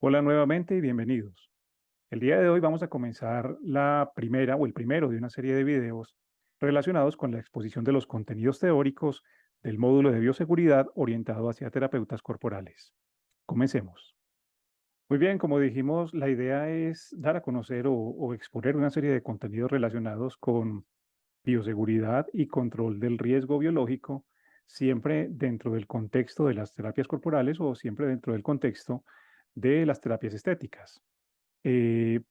Hola nuevamente y bienvenidos. El día de hoy vamos a comenzar la primera o el primero de una serie de videos relacionados con la exposición de los contenidos teóricos del módulo de bioseguridad orientado hacia terapeutas corporales. Comencemos. Muy bien, como dijimos, la idea es dar a conocer o exponer una serie de contenidos relacionados con bioseguridad y control del riesgo biológico, siempre dentro del contexto de las terapias corporales o siempre dentro del contexto de las terapias estéticas.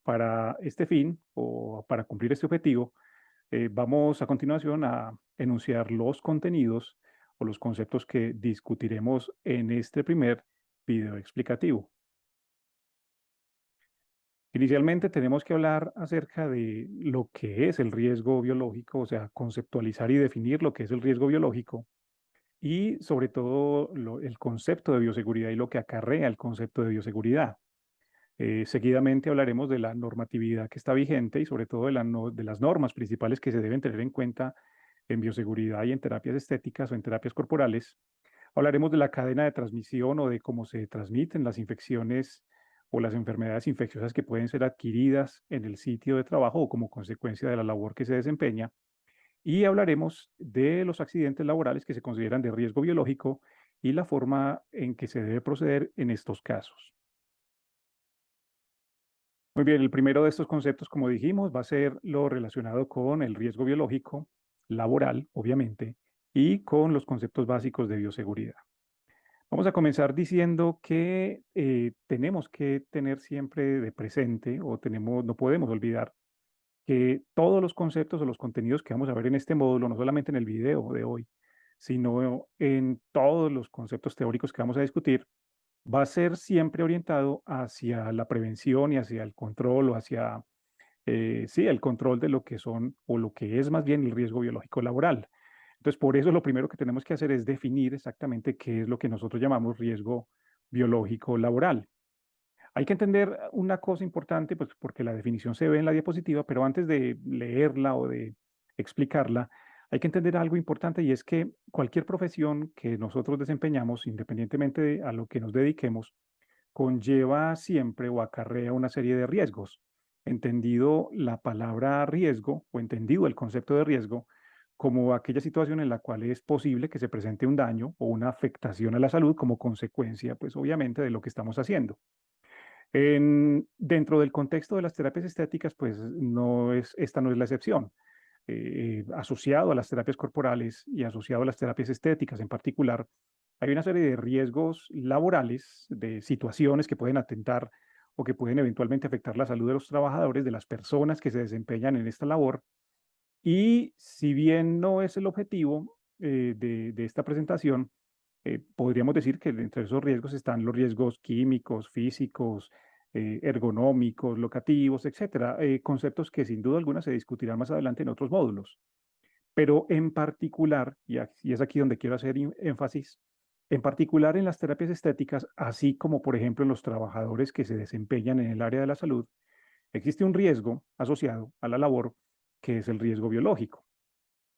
Para este fin o para cumplir este objetivo, vamos a continuación a enunciar los contenidos o los conceptos que discutiremos en este primer video explicativo. Inicialmente tenemos que hablar acerca de lo que es el riesgo biológico, o sea, conceptualizar y definir lo que es el riesgo biológico y sobre todo el concepto de bioseguridad y lo que acarrea el concepto de bioseguridad. Seguidamente hablaremos de la normatividad que está vigente y sobre todo de las normas principales que se deben tener en cuenta en bioseguridad y en terapias estéticas o en terapias corporales. Hablaremos de la cadena de transmisión o de cómo se transmiten las infecciones o las enfermedades infecciosas que pueden ser adquiridas en el sitio de trabajo o como consecuencia de la labor que se desempeña. Y hablaremos de los accidentes laborales que se consideran de riesgo biológico y la forma en que se debe proceder en estos casos. Muy bien, el primero de estos conceptos, como dijimos, va a ser lo relacionado con el riesgo biológico, laboral, obviamente, y con los conceptos básicos de bioseguridad. Vamos a comenzar diciendo que tenemos que tener siempre de presente no podemos olvidar que todos los conceptos o los contenidos que vamos a ver en este módulo, no solamente en el video de hoy, sino en todos los conceptos teóricos que vamos a discutir, va a ser siempre orientado hacia la prevención y hacia el control o hacia, sí, el control de lo que son o lo que es más bien el riesgo biológico laboral. Entonces, por eso lo primero que tenemos que hacer es definir exactamente qué es lo que nosotros llamamos riesgo biológico laboral. Hay que entender una cosa importante, pues porque la definición se ve en la diapositiva, pero antes de leerla o de explicarla, hay que entender algo importante y es que cualquier profesión que nosotros desempeñamos, independientemente de a lo que nos dediquemos, conlleva siempre o acarrea una serie de riesgos. Entendido la palabra riesgo o entendido el concepto de riesgo como aquella situación en la cual es posible que se presente un daño o una afectación a la salud como consecuencia, pues obviamente, de lo que estamos haciendo. Dentro del contexto de las terapias estéticas, pues esta no es la excepción. Asociado a las terapias corporales y asociado a las terapias estéticas en particular, hay una serie de riesgos laborales, de situaciones que pueden atentar o que pueden eventualmente afectar la salud de los trabajadores, de las personas que se desempeñan en esta labor. Y si bien no es el objetivo de esta presentación, podríamos decir que entre esos riesgos están los riesgos químicos, físicos, ergonómicos, locativos, etcétera, conceptos que sin duda alguna se discutirán más adelante en otros módulos. Pero en particular, y es aquí donde quiero hacer énfasis, en particular en las terapias estéticas, así como por ejemplo en los trabajadores que se desempeñan en el área de la salud, existe un riesgo asociado a la labor que es el riesgo biológico.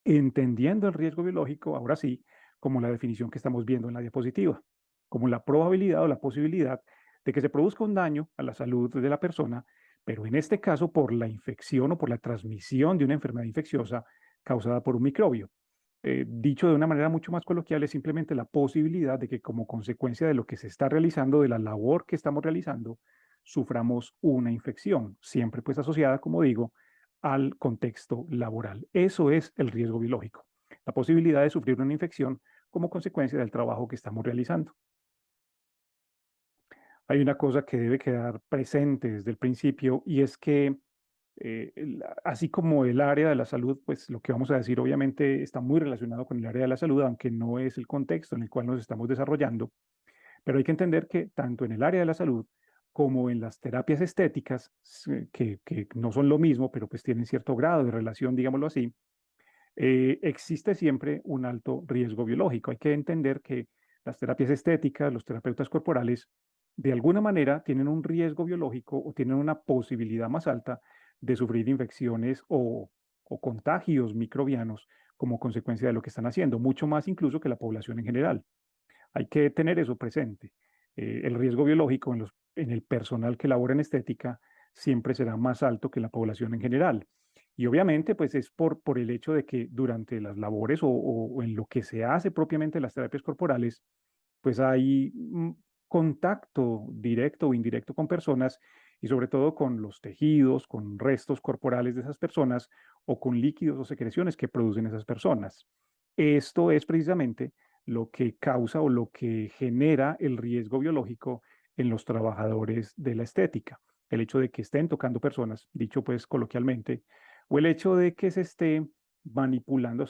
Entendiendo el riesgo biológico, ahora sí, como la definición que estamos viendo en la diapositiva, como la probabilidad o la posibilidad de que se produzca un daño a la salud de la persona, pero en este caso por la infección o por la transmisión de una enfermedad infecciosa causada por un microbio. Dicho de una manera mucho más coloquial, es simplemente la posibilidad de que como consecuencia de lo que se está realizando, de la labor que estamos realizando, suframos una infección, siempre pues asociada, como digo, al contexto laboral. Eso es el riesgo biológico, la posibilidad de sufrir una infección como consecuencia del trabajo que estamos realizando. Hay una cosa que debe quedar presente desde el principio y es que así como el área de la salud, pues lo que vamos a decir obviamente está muy relacionado con el área de la salud, aunque no es el contexto en el cual nos estamos desarrollando, pero hay que entender que tanto en el área de la salud como en las terapias estéticas, que no son lo mismo, pero pues tienen cierto grado de relación, digámoslo así, existe siempre un alto riesgo biológico. Hay que entender que las terapias estéticas, los terapeutas corporales, de alguna manera tienen un riesgo biológico o tienen una posibilidad más alta de sufrir infecciones o contagios microbianos como consecuencia de lo que están haciendo, mucho más incluso que la población en general. Hay que tener eso presente. El riesgo biológico en el personal que labora en estética siempre será más alto que la población en general. Y obviamente, pues es por el hecho de que durante las labores o en lo que se hace propiamente las terapias corporales, pues hay contacto directo o indirecto con personas y sobre todo con los tejidos, con restos corporales de esas personas o con líquidos o secreciones que producen esas personas. Esto es precisamente lo que causa o lo que genera el riesgo biológico en los trabajadores de la estética. El hecho de que estén tocando personas, dicho pues coloquialmente, o el hecho de que se estén manipulando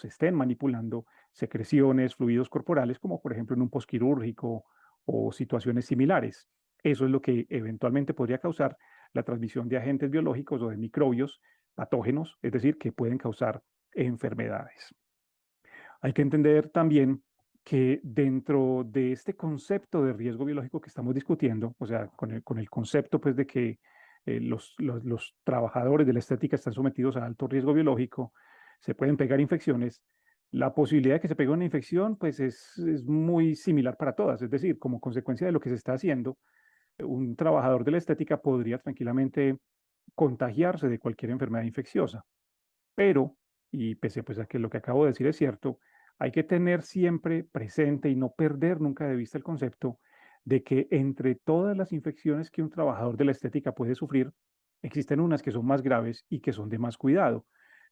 secreciones, fluidos corporales, como por ejemplo en un posquirúrgico o situaciones similares. Eso es lo que eventualmente podría causar la transmisión de agentes biológicos o de microbios patógenos, es decir, que pueden causar enfermedades. Hay que entender también que dentro de este concepto de riesgo biológico que estamos discutiendo, o sea, con el concepto pues de que los trabajadores de la estética están sometidos a alto riesgo biológico, se pueden pegar infecciones, la posibilidad de que se pegue una infección pues es muy similar para todas, es decir, como consecuencia de lo que se está haciendo, un trabajador de la estética podría tranquilamente contagiarse de cualquier enfermedad infecciosa. Pero, y pese pues a que lo que acabo de decir es cierto, hay que tener siempre presente y no perder nunca de vista el concepto de que entre todas las infecciones que un trabajador de la estética puede sufrir, existen unas que son más graves y que son de más cuidado.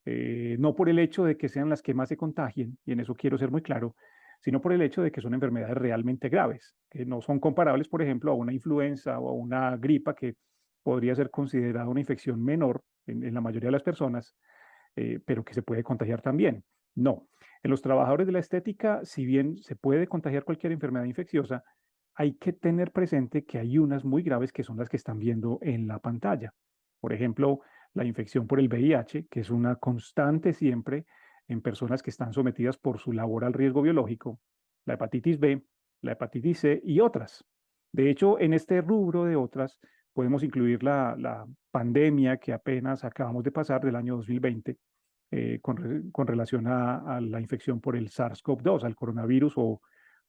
No por el hecho de que sean las que más se contagien, y en eso quiero ser muy claro, sino por el hecho de que son enfermedades realmente graves, que no son comparables, por ejemplo, a una influenza o a una gripa que podría ser considerada una infección menor en la mayoría de las personas, pero que se puede contagiar también. No, en los trabajadores de la estética, si bien se puede contagiar cualquier enfermedad infecciosa, hay que tener presente que hay unas muy graves que son las que están viendo en la pantalla. Por ejemplo, la infección por el VIH, que es una constante siempre en personas que están sometidas por su labor al riesgo biológico, la hepatitis B, la hepatitis C y otras. De hecho, en este rubro de otras podemos incluir la pandemia que apenas acabamos de pasar del año 2020 con relación a la infección por el SARS-CoV-2, al coronavirus o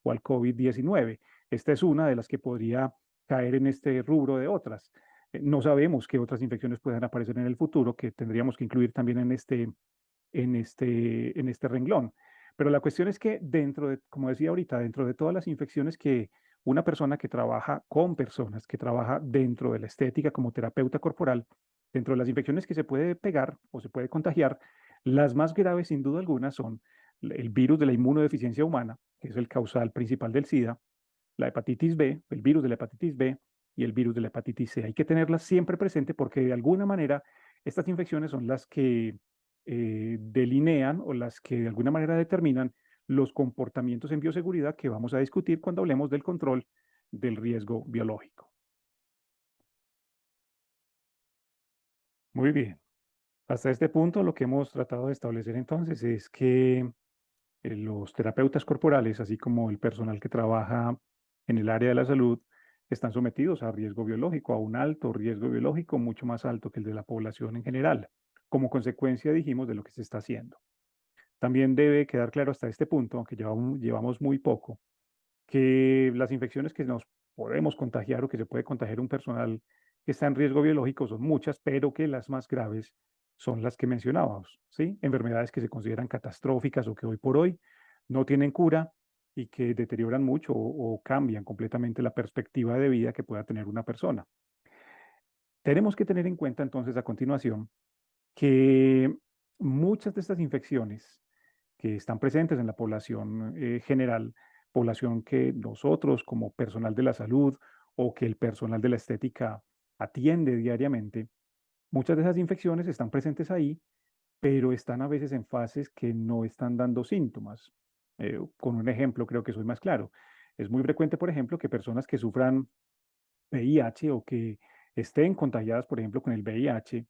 al COVID-19. Esta es una de las que podría caer en este rubro de otras. No sabemos qué otras infecciones puedan aparecer en el futuro que tendríamos que incluir también en este renglón. Pero la cuestión es que dentro de, como decía ahorita, dentro de todas las infecciones que una persona que trabaja con personas, que trabaja dentro de la estética como terapeuta corporal, dentro de las infecciones que se puede pegar o se puede contagiar, las más graves sin duda alguna son el virus de la inmunodeficiencia humana, que es el causal principal del SIDA, la hepatitis B, el virus de la hepatitis B y el virus de la hepatitis C. Hay que tenerlas siempre presente porque de alguna manera estas infecciones son las que delinean o las que de alguna manera determinan los comportamientos en bioseguridad que vamos a discutir cuando hablemos del control del riesgo biológico. Muy bien. Hasta este punto, lo que hemos tratado de establecer entonces es que los terapeutas corporales, así como el personal que trabaja en el área de la salud, están sometidos a riesgo biológico, a un alto riesgo biológico, mucho más alto que el de la población en general, como consecuencia, dijimos, de lo que se está haciendo. También debe quedar claro hasta este punto, aunque llevamos muy poco, que las infecciones que nos podemos contagiar o que se puede contagiar un personal que está en riesgo biológico son muchas, pero que las más graves son las que mencionábamos, ¿sí? Enfermedades que se consideran catastróficas o que hoy por hoy no tienen cura y que deterioran mucho o cambian completamente la perspectiva de vida que pueda tener una persona. Tenemos que tener en cuenta entonces a continuación que muchas de estas infecciones que están presentes en la población general, población que nosotros como personal de la salud o que el personal de la estética atiende diariamente, muchas de esas infecciones están presentes ahí, pero están a veces en fases que no están dando síntomas. Con un ejemplo creo que soy más claro. Es muy frecuente, por ejemplo, que personas que sufran VIH o que estén contagiadas, por ejemplo, con el VIH,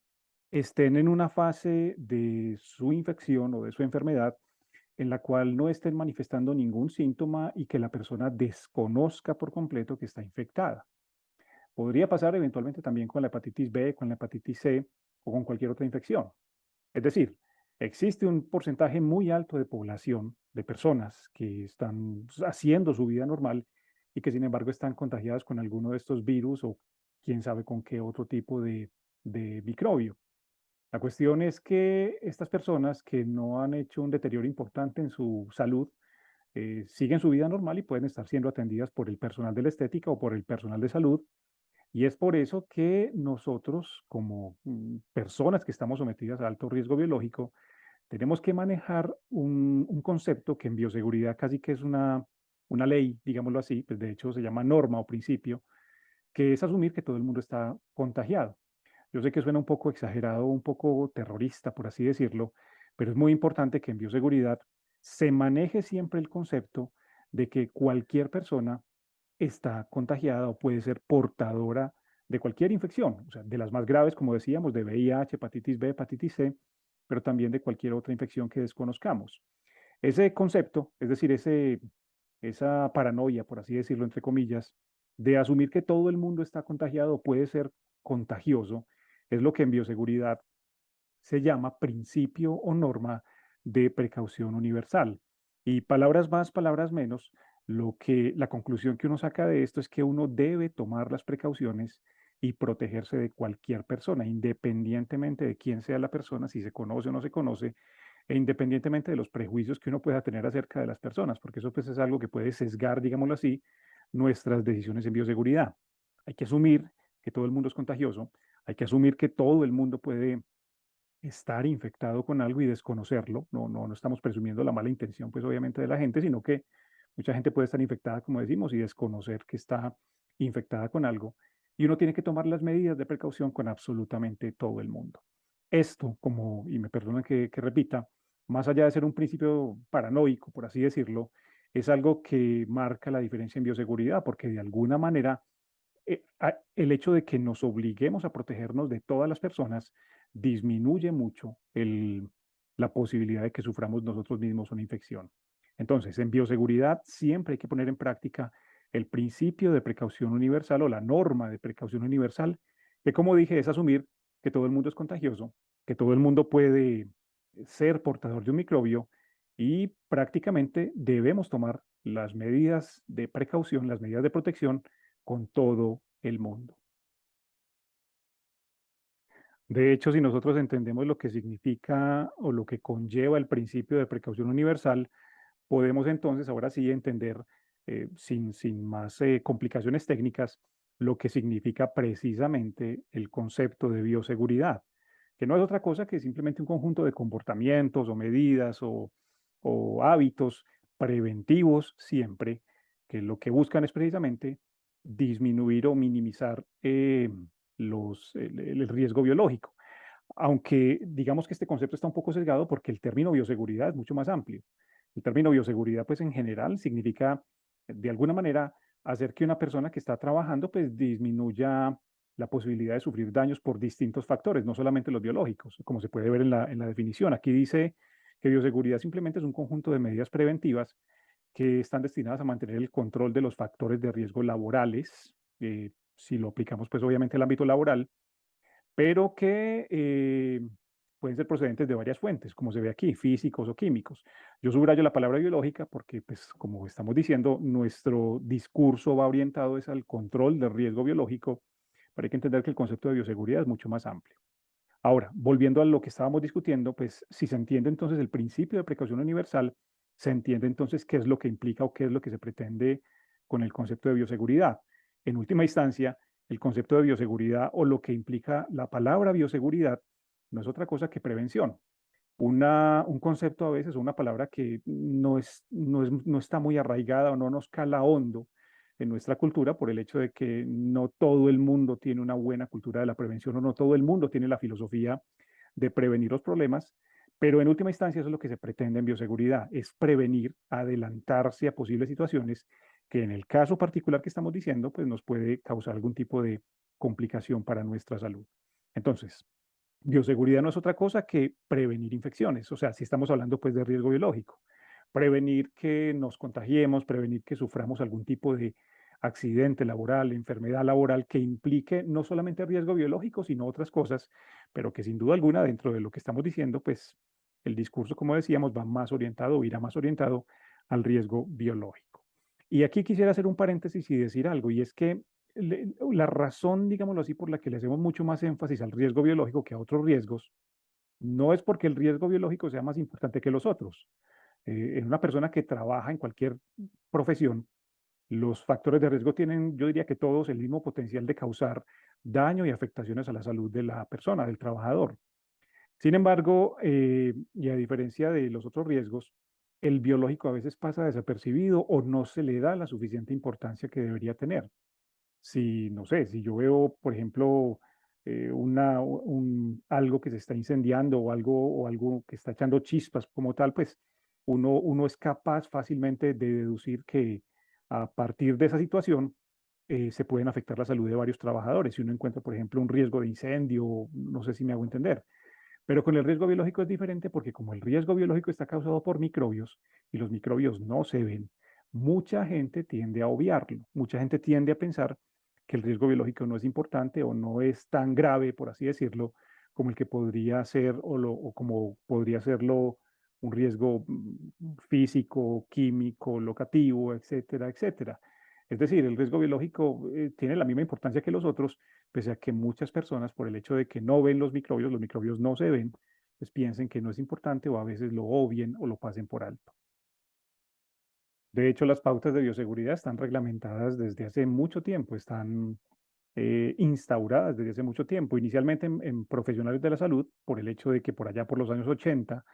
estén en una fase de su infección o de su enfermedad en la cual no estén manifestando ningún síntoma y que la persona desconozca por completo que está infectada. Podría pasar eventualmente también con la hepatitis B, con la hepatitis C o con cualquier otra infección. Es decir, existe un porcentaje muy alto de población, de personas que están haciendo su vida normal y que sin embargo están contagiadas con alguno de estos virus o quién sabe con qué otro tipo de microbio. La cuestión es que estas personas que no han hecho un deterioro importante en su salud, siguen su vida normal y pueden estar siendo atendidas por el personal de la estética o por el personal de salud. Y es por eso que nosotros, como personas que estamos sometidas a alto riesgo biológico, tenemos que manejar un concepto que en bioseguridad casi que es una ley, digámoslo así, pues de hecho se llama norma o principio, que es asumir que todo el mundo está contagiado. Yo sé que suena un poco exagerado, un poco terrorista, por así decirlo, pero es muy importante que en bioseguridad se maneje siempre el concepto de que cualquier persona está contagiada o puede ser portadora de cualquier infección, o sea, de las más graves, como decíamos, de VIH, hepatitis B, hepatitis C, pero también de cualquier otra infección que desconozcamos. Ese concepto, es decir, esa paranoia, por así decirlo, entre comillas, de asumir que todo el mundo está contagiado o puede ser contagioso, es lo que en bioseguridad se llama principio o norma de precaución universal. Y palabras más, palabras menos, la conclusión que uno saca de esto es que uno debe tomar las precauciones y protegerse de cualquier persona, independientemente de quién sea la persona, si se conoce o no se conoce, e independientemente de los prejuicios que uno pueda tener acerca de las personas, porque eso pues es algo que puede sesgar, digámoslo así, nuestras decisiones en bioseguridad. Hay que asumir que todo el mundo es contagioso, hay que asumir que todo el mundo puede estar infectado con algo y desconocerlo. No estamos presumiendo la mala intención, pues obviamente de la gente, sino que mucha gente puede estar infectada, como decimos, y desconocer que está infectada con algo. Y uno tiene que tomar las medidas de precaución con absolutamente todo el mundo. Esto, como, y me perdonan que repita, más allá de ser un principio paranoico, por así decirlo, es algo que marca la diferencia en bioseguridad, porque de alguna manera el hecho de que nos obliguemos a protegernos de todas las personas disminuye mucho la posibilidad de que suframos nosotros mismos una infección. Entonces, en bioseguridad siempre hay que poner en práctica el principio de precaución universal o la norma de precaución universal, que como dije es asumir que todo el mundo es contagioso, que todo el mundo puede ser portador de un microbio y prácticamente debemos tomar las medidas de precaución, las medidas de protección con todo el mundo. De hecho, si nosotros entendemos lo que significa o lo que conlleva el principio de precaución universal, podemos entonces ahora sí entender, sin más complicaciones técnicas, lo que significa precisamente el concepto de bioseguridad, que no es otra cosa que simplemente un conjunto de comportamientos o medidas o hábitos preventivos siempre, que lo que buscan es precisamente disminuir o minimizar el riesgo biológico. Aunque digamos que este concepto está un poco sesgado porque el término bioseguridad es mucho más amplio. El término bioseguridad, pues en general, significa de alguna manera hacer que una persona que está trabajando, pues disminuya la posibilidad de sufrir daños por distintos factores, no solamente los biológicos, como se puede ver en la definición. Aquí dice que bioseguridad simplemente es un conjunto de medidas preventivas que están destinadas a mantener el control de los factores de riesgo laborales, si lo aplicamos pues obviamente al ámbito laboral, pero que pueden ser procedentes de varias fuentes, como se ve aquí, físicos o químicos. Yo subrayo la palabra biológica porque, pues, como estamos diciendo, nuestro discurso va orientado es al control del riesgo biológico, pero hay que entender que el concepto de bioseguridad es mucho más amplio. Ahora, volviendo a lo que estábamos discutiendo, pues si se entiende entonces el principio de precaución universal, se entiende entonces qué es lo que implica o qué es lo que se pretende con el concepto de bioseguridad. En última instancia, el concepto de bioseguridad o lo que implica la palabra bioseguridad no es otra cosa que prevención. Un concepto a veces, una palabra que no está muy arraigada o no nos cala hondo en nuestra cultura por el hecho de que no todo el mundo tiene una buena cultura de la prevención o no todo el mundo tiene la filosofía de prevenir los problemas, pero en última instancia eso es lo que se pretende en bioseguridad, es prevenir, adelantarse a posibles situaciones que en el caso particular que estamos diciendo, pues nos puede causar algún tipo de complicación para nuestra salud. Entonces, bioseguridad no es otra cosa que prevenir infecciones, o sea, si estamos hablando pues de riesgo biológico, prevenir que nos contagiemos, prevenir que suframos algún tipo de accidente laboral, enfermedad laboral que implique no solamente riesgo biológico, sino otras cosas, pero que sin duda alguna dentro de lo que estamos diciendo, pues el discurso, como decíamos, va más orientado, irá más orientado al riesgo biológico. Y aquí quisiera hacer un paréntesis y decir algo, y es que la razón, digámoslo así, por la que le hacemos mucho más énfasis al riesgo biológico que a otros riesgos, no es porque el riesgo biológico sea más importante que los otros. En una persona que trabaja en cualquier profesión, los factores de riesgo tienen, yo diría que todos, el mismo potencial de causar daño y afectaciones a la salud de la persona, del trabajador. Sin embargo, y a diferencia de los otros riesgos, el biológico a veces pasa desapercibido o no se le da la suficiente importancia que debería tener. Si, no sé, si yo veo, por ejemplo, algo que se está incendiando o algo que está echando chispas como tal, pues uno es capaz fácilmente de deducir que a partir de esa situación se pueden afectar la salud de varios trabajadores. Si uno encuentra, por ejemplo, un riesgo de incendio, no sé si me hago entender. Pero con el riesgo biológico es diferente porque como el riesgo biológico está causado por microbios y los microbios no se ven, mucha gente tiende a obviarlo, mucha gente tiende a pensar que el riesgo biológico no es importante o no es tan grave, por así decirlo, como el que podría ser o como podría serlo un riesgo físico, químico, locativo, etcétera, etcétera. Es decir, el riesgo biológico tiene la misma importancia que los otros, pese a que muchas personas, por el hecho de que no ven los microbios no se ven, pues piensen que no es importante o a veces lo obvien o lo pasen por alto. De hecho, las pautas de bioseguridad están reglamentadas desde hace mucho tiempo, están instauradas desde hace mucho tiempo, inicialmente en profesionales de la salud, por el hecho de que por allá por los años 80,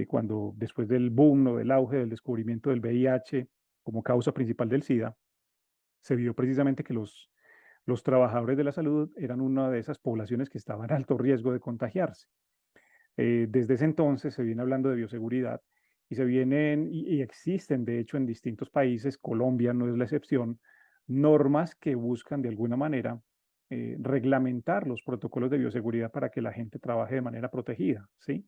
cuando después del boom o del auge del descubrimiento del VIH como causa principal del SIDA, se vio precisamente que los trabajadores de la salud eran una de esas poblaciones que estaban en alto riesgo de contagiarse. Desde ese entonces se viene hablando de bioseguridad y y existen de hecho en distintos países, Colombia no es la excepción, normas que buscan de alguna manera reglamentar los protocolos de bioseguridad para que la gente trabaje de manera protegida, ¿sí?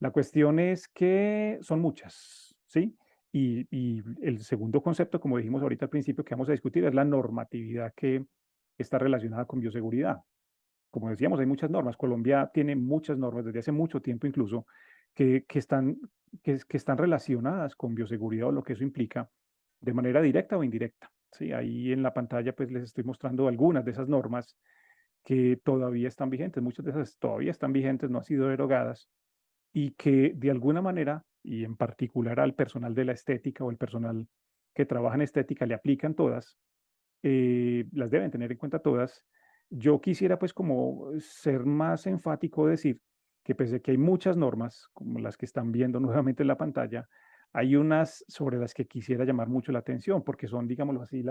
La cuestión es que son muchas, ¿sí? Y el segundo concepto, como dijimos ahorita al principio, que vamos a discutir es la normatividad que está relacionada con bioseguridad. Como decíamos, hay muchas normas. Colombia tiene muchas normas desde hace mucho tiempo incluso que están relacionadas con bioseguridad o lo que eso implica de manera directa o indirecta. Sí, ahí en la pantalla pues les estoy mostrando algunas de esas normas que todavía están vigentes. Muchas de esas todavía están vigentes, no han sido derogadas y que de alguna manera, y en particular al personal de la estética o el personal que trabaja en estética, le aplican todas, las deben tener en cuenta todas. Yo quisiera pues como ser más enfático, decir que pese a que hay muchas normas, como las que están viendo nuevamente en la pantalla, hay unas sobre las que quisiera llamar mucho la atención, porque son, digámoslo así,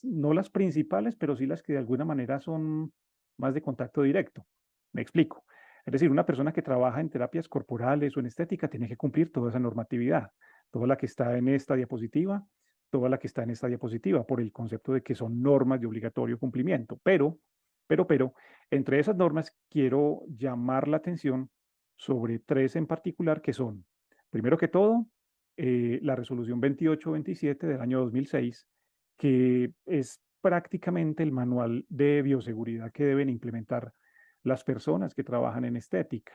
no las principales, pero sí las que de alguna manera son más de contacto directo. Me explico. Es decir, una persona que trabaja en terapias corporales o en estética tiene que cumplir toda esa normatividad, toda la que está en esta diapositiva, toda la que está en esta diapositiva, por el concepto de que son normas de obligatorio cumplimiento. Pero, entre esas normas quiero llamar la atención sobre tres en particular que son, primero que todo, la resolución 2827 del año 2006 que es prácticamente el manual de bioseguridad que deben implementar las personas que trabajan en estética.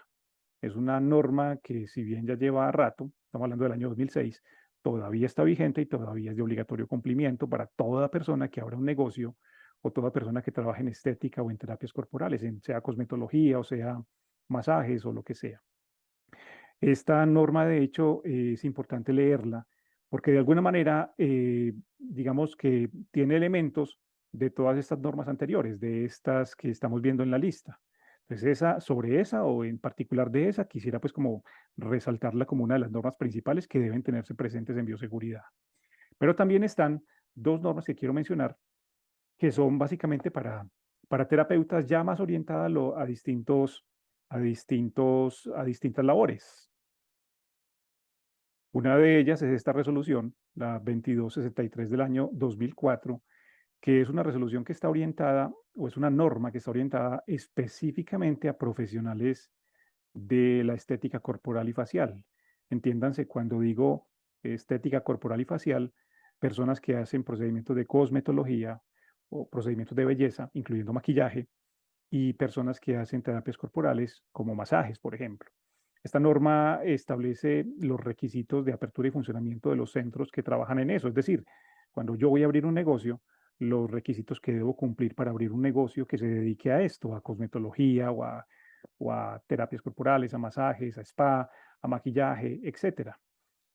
Es una norma que si bien ya lleva rato, estamos hablando del año 2006, todavía está vigente y todavía es de obligatorio cumplimiento para toda persona que abra un negocio o toda persona que trabaje en estética o en terapias corporales, sea cosmetología o sea masajes o lo que sea. Esta norma, de hecho, es importante leerla porque de alguna manera, digamos que tiene elementos de todas estas normas anteriores, de estas que estamos viendo en la lista. Entonces, sobre esa o en particular de esa, quisiera pues como resaltarla como una de las normas principales que deben tenerse presentes en bioseguridad. Pero también están dos normas que quiero mencionar que son básicamente para terapeutas ya más orientadas a distintas labores. Una de ellas es esta resolución, la 2263 del año 2004, que es una resolución que está orientada, o es una norma que está orientada específicamente a profesionales de la estética corporal y facial. Entiéndanse, cuando digo estética corporal y facial, personas que hacen procedimientos de cosmetología o procedimientos de belleza, incluyendo maquillaje, y personas que hacen terapias corporales como masajes, por ejemplo. Esta norma establece los requisitos de apertura y funcionamiento de los centros que trabajan en eso. Es decir, cuando yo voy a abrir un negocio, los requisitos que debo cumplir para abrir un negocio que se dedique a esto, a cosmetología o a terapias corporales, a masajes, a spa, a maquillaje, etcétera.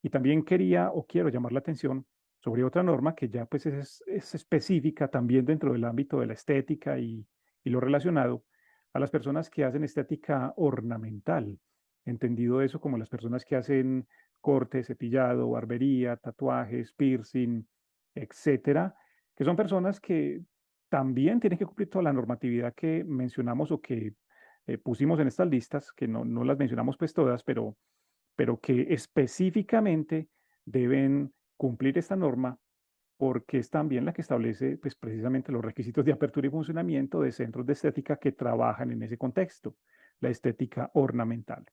Y también quería o quiero llamar la atención sobre otra norma que ya pues es específica también dentro del ámbito de la estética y lo relacionado a las personas que hacen estética ornamental, entendido eso como las personas que hacen corte, cepillado, barbería, tatuajes, piercing, etcétera, que son personas que también tienen que cumplir toda la normatividad que mencionamos o que pusimos en estas listas, que no las mencionamos pues todas, pero que específicamente deben cumplir esta norma porque es también la que establece pues, precisamente los requisitos de apertura y funcionamiento de centros de estética que trabajan en ese contexto, la estética ornamental.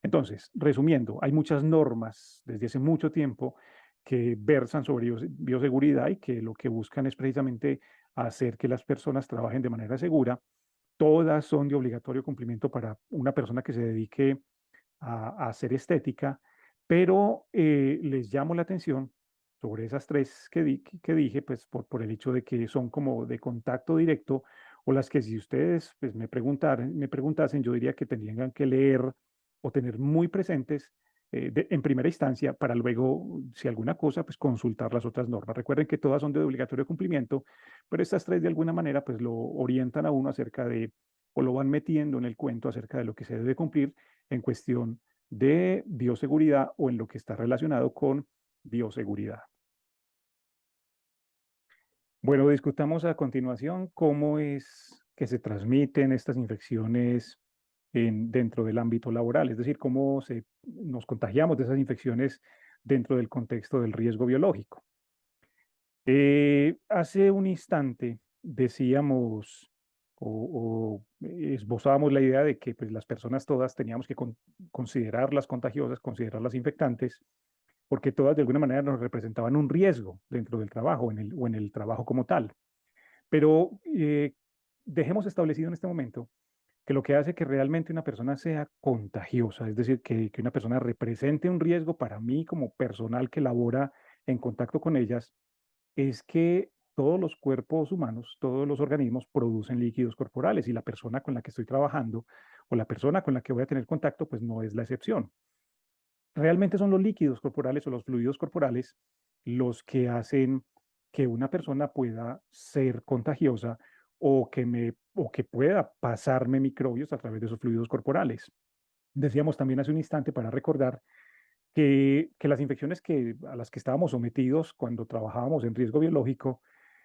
Entonces, resumiendo, hay muchas normas desde hace mucho tiempo que versan sobre bioseguridad y que lo que buscan es precisamente hacer que las personas trabajen de manera segura. Todas son de obligatorio cumplimiento para una persona que se dedique a hacer estética, pero les llamo la atención sobre esas tres que dije, pues por el hecho de que son como de contacto directo, o las que si ustedes pues, me preguntasen, yo diría que tendrían que leer o tener muy presentes en primera instancia para luego, si alguna cosa, pues consultar las otras normas. Recuerden que todas son de obligatorio cumplimiento, pero estas tres de alguna manera pues lo orientan a uno acerca de, o lo van metiendo en el cuento acerca de lo que se debe cumplir en cuestión de bioseguridad o en lo que está relacionado con bioseguridad. Bueno, discutamos a continuación cómo es que se transmiten estas infecciones dentro del ámbito laboral, es decir, nos contagiamos de esas infecciones dentro del contexto del riesgo biológico. Hace un instante decíamos o esbozábamos la idea de que pues, las personas todas teníamos que considerarlas contagiosas, considerarlas infectantes, porque todas de alguna manera nos representaban un riesgo dentro del trabajo o en el trabajo como tal. Pero dejemos establecido en este momento que lo que hace que realmente una persona sea contagiosa, es decir, que una persona represente un riesgo para mí como personal que labora en contacto con ellas, es que todos los cuerpos humanos, todos los organismos producen líquidos corporales y la persona con la que estoy trabajando o la persona con la que voy a tener contacto, pues no es la excepción. Realmente son los líquidos corporales o los fluidos corporales los que hacen que una persona pueda ser contagiosa o que pueda pasarme microbios a través de esos fluidos corporales. Decíamos también hace un instante para recordar que las infecciones a las que estábamos sometidos cuando trabajábamos en riesgo biológico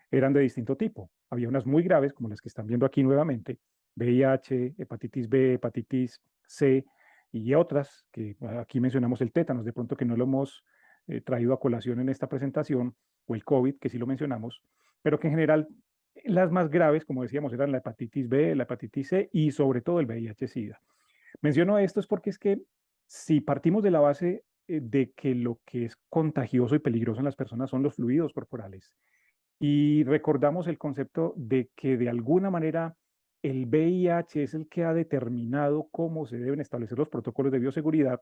eran de distinto tipo. Había unas muy graves, como las que están viendo aquí nuevamente, VIH, hepatitis B, hepatitis C, y otras, que aquí mencionamos el tétanos, de pronto que no lo hemos traído a colación en esta presentación, o el COVID, que sí lo mencionamos, pero que en general las más graves, como decíamos, eran la hepatitis B, la hepatitis C y sobre todo el VIH-Sida. Menciono esto es porque es que si partimos de la base de que lo que es contagioso y peligroso en las personas son los fluidos corporales, y recordamos el concepto de que de alguna manera el VIH es el que ha determinado cómo se deben establecer los protocolos de bioseguridad.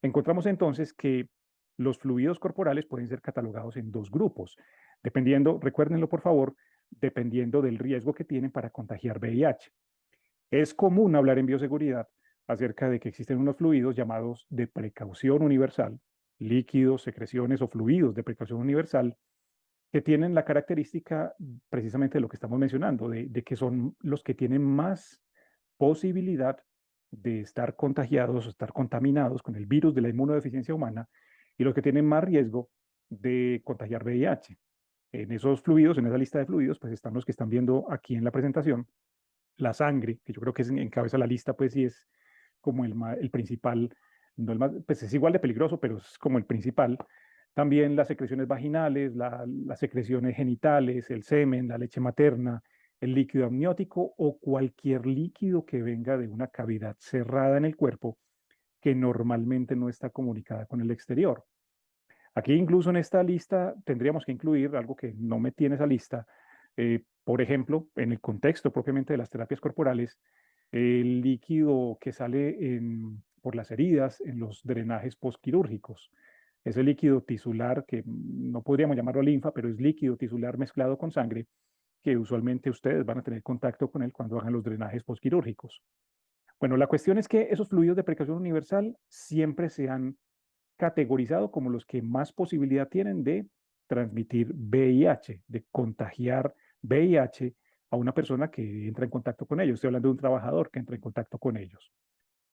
Encontramos entonces que los fluidos corporales pueden ser catalogados en dos grupos, dependiendo, recuérdenlo por favor, dependiendo del riesgo que tienen para contagiar VIH. Es común hablar en bioseguridad acerca de que existen unos fluidos llamados de precaución universal, líquidos, secreciones o fluidos de precaución universal, que tienen la característica precisamente de lo que estamos mencionando, de que son los que tienen más posibilidad de estar contagiados o estar contaminados con el virus de la inmunodeficiencia humana y los que tienen más riesgo de contagiar VIH. En esos fluidos, en esa lista de fluidos, pues están los que están viendo aquí en la presentación, la sangre, que yo creo que encabeza la lista, pues sí es como el principal, no el más, pues es igual de peligroso, pero es como el principal. También las secreciones vaginales, las secreciones genitales, el semen, la leche materna, el líquido amniótico o cualquier líquido que venga de una cavidad cerrada en el cuerpo que normalmente no está comunicada con el exterior. Aquí incluso en esta lista tendríamos que incluir algo que no metí en esa lista. Por ejemplo, en el contexto propiamente de las terapias corporales, el líquido que sale por las heridas en los drenajes postquirúrgicos. ese líquido tisular, que no podríamos llamarlo linfa, pero es líquido tisular mezclado con sangre, que usualmente ustedes van a tener contacto con él cuando hagan los drenajes postquirúrgicos. Bueno, la cuestión es que esos fluidos de precaución universal siempre se han categorizado como los que más posibilidad tienen de transmitir VIH, de contagiar VIH a una persona que entra en contacto con ellos. Estoy hablando de un trabajador que entra en contacto con ellos.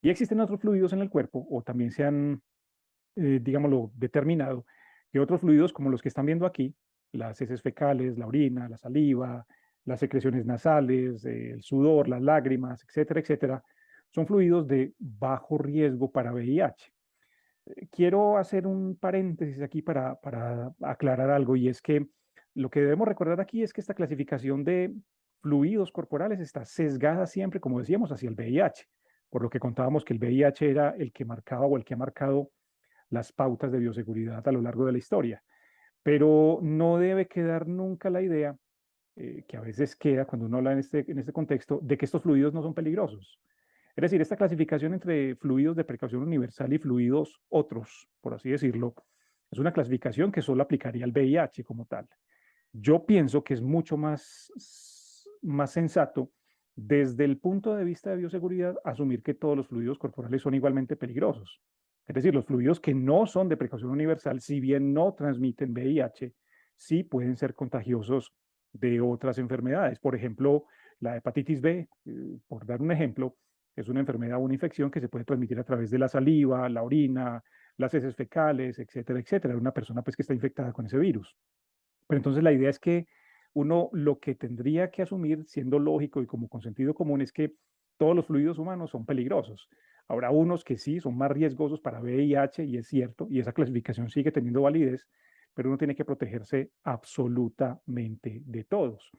Y existen otros fluidos en el cuerpo, o también se han, digámoslo, determinado que otros fluidos como los que están viendo aquí, las heces fecales, la orina, la saliva, las secreciones nasales, el sudor, las lágrimas, etcétera, etcétera, son fluidos de bajo riesgo para VIH. Quiero hacer un paréntesis aquí para aclarar algo, y es que lo que debemos recordar aquí es que esta clasificación de fluidos corporales está sesgada siempre, como decíamos, hacia el VIH, por lo que contábamos que el VIH era el que marcaba o el que ha marcado las pautas de bioseguridad a lo largo de la historia. Pero no debe quedar nunca la idea, que a veces queda cuando uno habla en este contexto, de que estos fluidos no son peligrosos. Es decir, esta clasificación entre fluidos de precaución universal y fluidos otros, por así decirlo, es una clasificación que solo aplicaría al VIH como tal. Yo pienso que es mucho más sensato desde el punto de vista de bioseguridad asumir que todos los fluidos corporales son igualmente peligrosos. Es decir, los fluidos que no son de precaución universal, si bien no transmiten VIH, sí pueden ser contagiosos de otras enfermedades. Por ejemplo, la hepatitis B, por dar un ejemplo, es una enfermedad o una infección que se puede transmitir a través de la saliva, la orina, las heces fecales, etcétera, etcétera, de una persona pues, que está infectada con ese virus. Pero entonces la idea es que uno lo que tendría que asumir, siendo lógico y como con sentido común, es que todos los fluidos humanos son peligrosos. Habrá unos que sí son más riesgosos para VIH, y es cierto, y esa clasificación sigue teniendo validez, pero uno tiene que protegerse absolutamente de todos.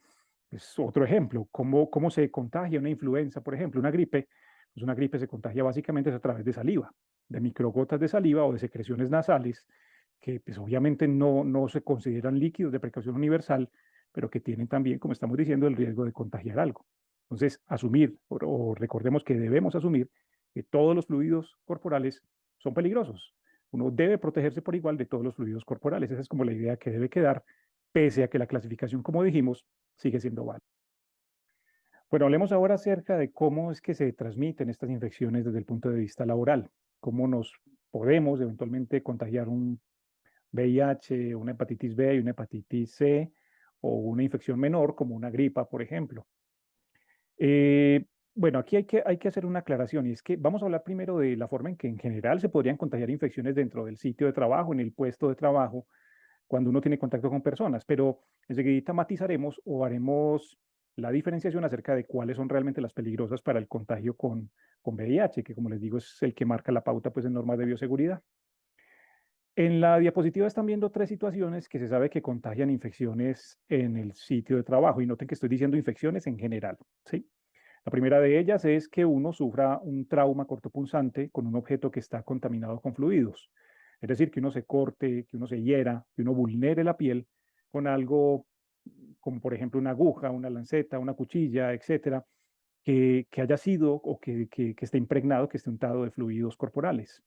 Es otro ejemplo, ¿cómo se contagia una influenza, por ejemplo, una gripe? Pues una gripe se contagia básicamente a través de saliva, de microgotas de saliva o de secreciones nasales, que pues obviamente no se consideran líquidos de precaución universal, pero que tienen también, como estamos diciendo, el riesgo de contagiar algo. Entonces, asumir, o recordemos que debemos asumir que todos los fluidos corporales son peligrosos. Uno debe protegerse por igual de todos los fluidos corporales. Esa es como la idea que debe quedar, pese a que la clasificación, como dijimos, sigue siendo válida. Bueno, hablemos ahora acerca de cómo es que se transmiten estas infecciones desde el punto de vista laboral, cómo nos podemos eventualmente contagiar un VIH, una hepatitis B y una hepatitis C, o una infección menor como una gripa, por ejemplo. Bueno, aquí hay que hacer una aclaración, y es que vamos a hablar primero de la forma en que en general se podrían contagiar infecciones dentro del sitio de trabajo, en el puesto de trabajo, cuando uno tiene contacto con personas, pero enseguida matizaremos o haremos la diferenciación acerca de cuáles son realmente las peligrosas para el contagio con VIH, que como les digo es el que marca la pauta pues, en normas de bioseguridad. En la diapositiva están viendo tres situaciones que se sabe que contagian infecciones en el sitio de trabajo, y noten que estoy diciendo infecciones en general, ¿sí? La primera de ellas es que uno sufra un trauma cortopunzante con un objeto que está contaminado con fluidos. Es decir, que uno se corte, que uno se hiera, que uno vulnere la piel con algo como por ejemplo una aguja, una lanceta, una cuchilla, etcétera, que haya sido o que esté impregnado, que esté untado de fluidos corporales.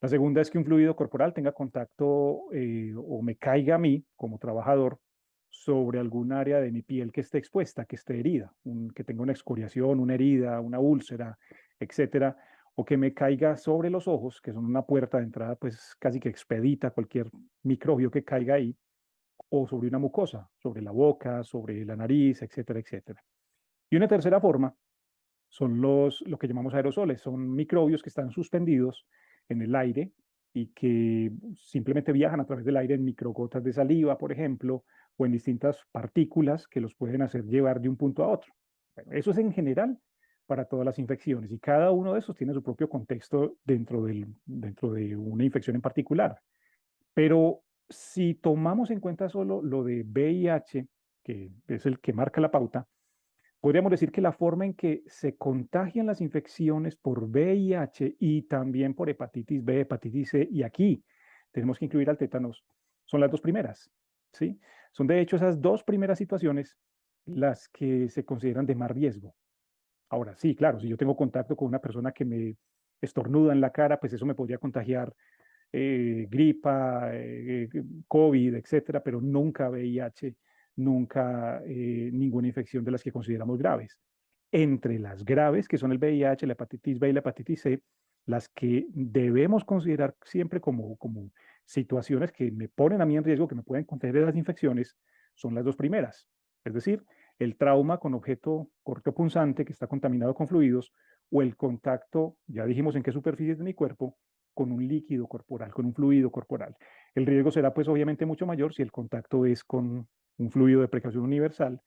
La segunda es que un fluido corporal tenga contacto o me caiga a mí como trabajador sobre algún área de mi piel que esté expuesta, que esté herida, que tenga una excoriación, una herida, una úlcera, etcétera, o que me caiga sobre los ojos, que son una puerta de entrada pues casi que expedita cualquier microbio que caiga ahí, o sobre una mucosa, sobre la boca, sobre la nariz, etcétera, etcétera. Y una tercera forma son lo que llamamos aerosoles, son microbios que están suspendidos en el aire y que simplemente viajan a través del aire en microgotas de saliva, por ejemplo, o en distintas partículas que los pueden hacer llevar de un punto a otro. Bueno, eso es en general para todas las infecciones, y cada uno de esos tiene su propio contexto dentro de una infección en particular. Pero si tomamos en cuenta solo lo de VIH, que es el que marca la pauta, podríamos decir que la forma en que se contagian las infecciones por VIH y también por hepatitis B, hepatitis C, y aquí tenemos que incluir al tétanos, son las dos primeras, ¿sí? Son de hecho esas dos primeras situaciones las que se consideran de más riesgo. Ahora, sí, claro, si yo tengo contacto con una persona que me estornuda en la cara, pues eso me podría contagiar gripa, COVID, etcétera, pero nunca VIH, nunca ninguna infección de las que consideramos graves. Entre las graves, que son el VIH, la hepatitis B y la hepatitis C, las que debemos considerar siempre como situaciones que me ponen a mí en riesgo, que me pueden contener las infecciones, son las dos primeras. Es decir, el trauma con objeto cortopunzante que está contaminado con fluidos o el contacto, ya dijimos en qué superficies de mi cuerpo, con un líquido corporal, con un fluido corporal. El riesgo será pues obviamente mucho mayor si el contacto es con un fluido de precaución universal